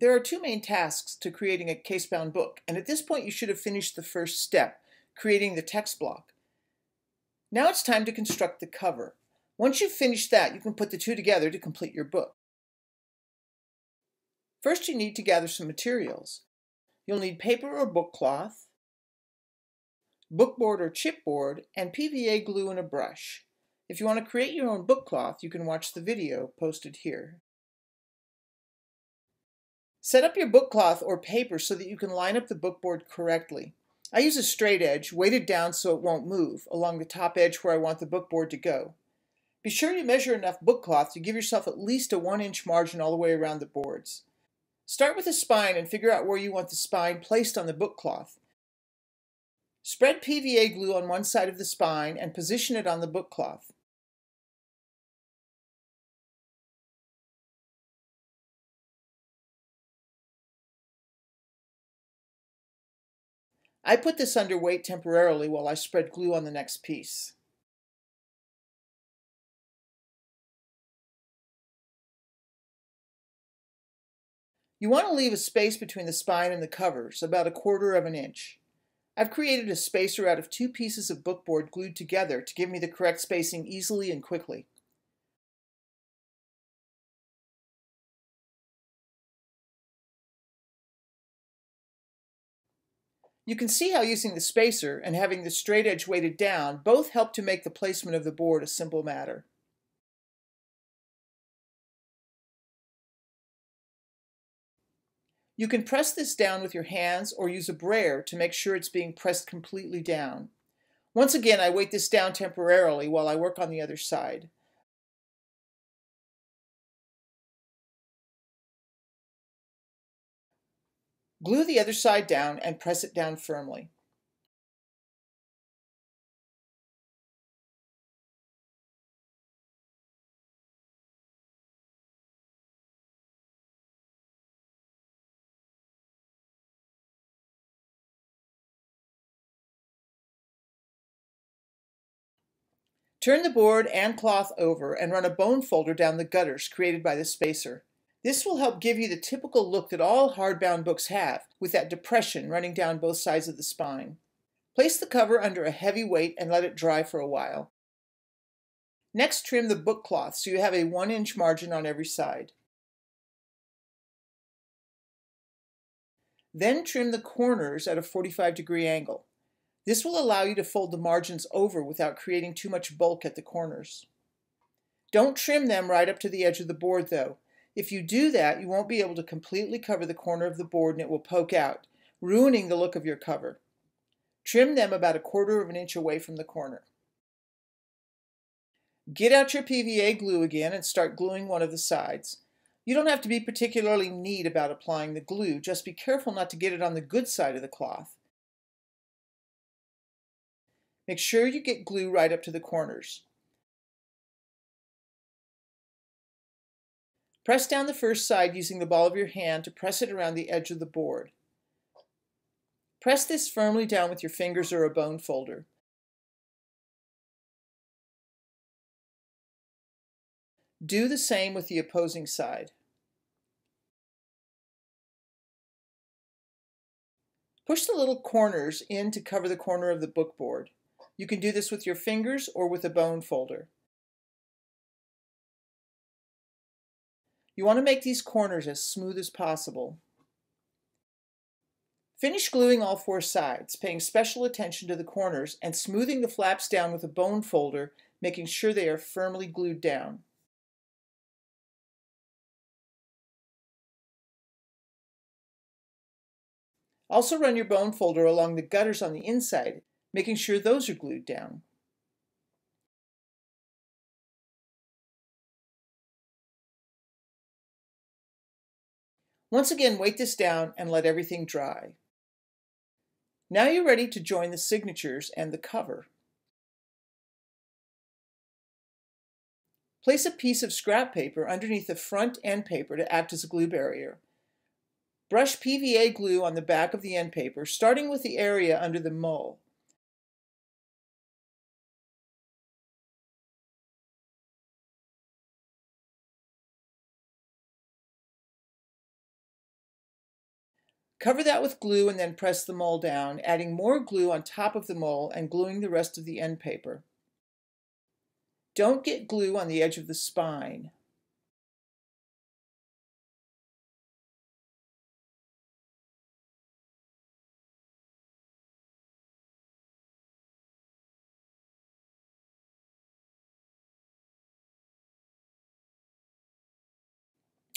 There are two main tasks to creating a case-bound book, and at this point you should have finished the first step, creating the text block. Now it's time to construct the cover. Once you've finished that, you can put the two together to complete your book. First, you need to gather some materials. You'll need paper or book cloth, bookboard or chipboard, and PVA glue and a brush. If you want to create your own book cloth, you can watch the video posted here. Set up your book cloth or paper so that you can line up the bookboard correctly. I use a straight edge, weighted down so it won't move, along the top edge where I want the bookboard to go. Be sure you measure enough book cloth to give yourself at least a 1-inch margin all the way around the boards. Start with the spine and figure out where you want the spine placed on the book cloth. Spread PVA glue on one side of the spine and position it on the book cloth. I put this under weight temporarily while I spread glue on the next piece. You want to leave a space between the spine and the covers, about 1/4 of an inch. I've created a spacer out of 2 pieces of bookboard glued together to give me the correct spacing easily and quickly. You can see how using the spacer and having the straight edge weighted down both help to make the placement of the board a simple matter. You can press this down with your hands or use a brayer to make sure it's being pressed completely down. Once again, I weight this down temporarily while I work on the other side. Glue the other side down and press it down firmly. Turn the board and cloth over and run a bone folder down the gutters created by the spacer. This will help give you the typical look that all hardbound books have, with that depression running down both sides of the spine. Place the cover under a heavy weight and let it dry for a while. Next, trim the book cloth so you have a 1-inch margin on every side. Then trim the corners at a 45-degree angle. This will allow you to fold the margins over without creating too much bulk at the corners. Don't trim them right up to the edge of the board though. If you do that, you won't be able to completely cover the corner of the board and it will poke out, ruining the look of your cover. Trim them about 1/4 of an inch away from the corner. Get out your PVA glue again and start gluing one of the sides. You don't have to be particularly neat about applying the glue, just be careful not to get it on the good side of the cloth. Make sure you get glue right up to the corners. Press down the first side using the ball of your hand to press it around the edge of the board. Press this firmly down with your fingers or a bone folder. Do the same with the opposing side. Push the little corners in to cover the corner of the bookboard. You can do this with your fingers or with a bone folder. You want to make these corners as smooth as possible. Finish gluing all 4 sides, paying special attention to the corners and smoothing the flaps down with a bone folder, making sure they are firmly glued down. Also run your bone folder along the gutters on the inside, making sure those are glued down. Once again, weight this down and let everything dry. Now you're ready to join the signatures and the cover. Place a piece of scrap paper underneath the front end paper to act as a glue barrier. Brush PVA glue on the back of the end paper, starting with the area under the mull. Cover that with glue and then press the mull down, adding more glue on top of the mull and gluing the rest of the end paper. Don't get glue on the edge of the spine.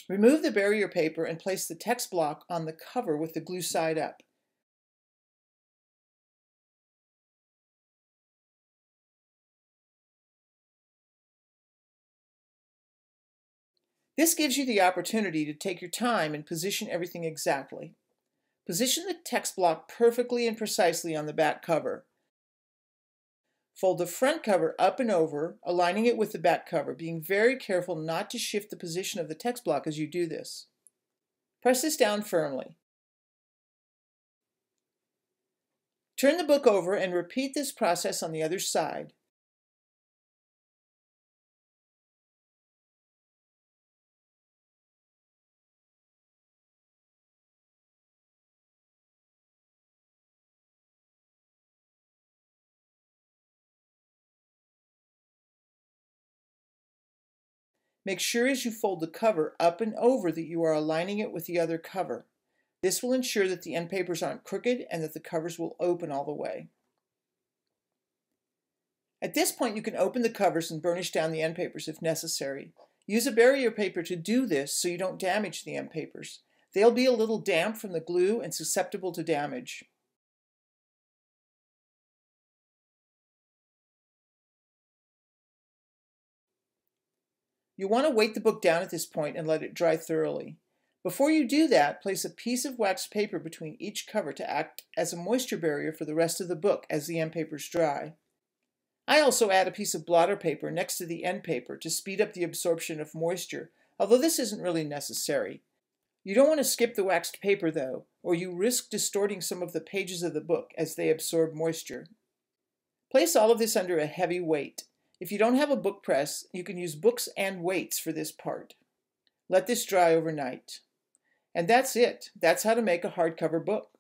Remove the barrier paper and place the text block on the cover with the glue side up. This gives you the opportunity to take your time and position everything exactly. Position the text block perfectly and precisely on the back cover. Fold the front cover up and over, aligning it with the back cover, being very careful not to shift the position of the text block as you do this. Press this down firmly. Turn the book over and repeat this process on the other side. Make sure as you fold the cover up and over that you are aligning it with the other cover. This will ensure that the end papers aren't crooked and that the covers will open all the way. At this point, you can open the covers and burnish down the end papers if necessary. Use a barrier paper to do this so you don't damage the end papers. They'll be a little damp from the glue and susceptible to damage. You want to weight the book down at this point and let it dry thoroughly. Before you do that, place a piece of waxed paper between each cover to act as a moisture barrier for the rest of the book as the end papers dry. I also add a piece of blotter paper next to the end paper to speed up the absorption of moisture, although this isn't really necessary. You don't want to skip the waxed paper though, or you risk distorting some of the pages of the book as they absorb moisture. Place all of this under a heavy weight. If you don't have a book press, you can use books and weights for this part. Let this dry overnight. And that's it. That's how to make a hardcover book.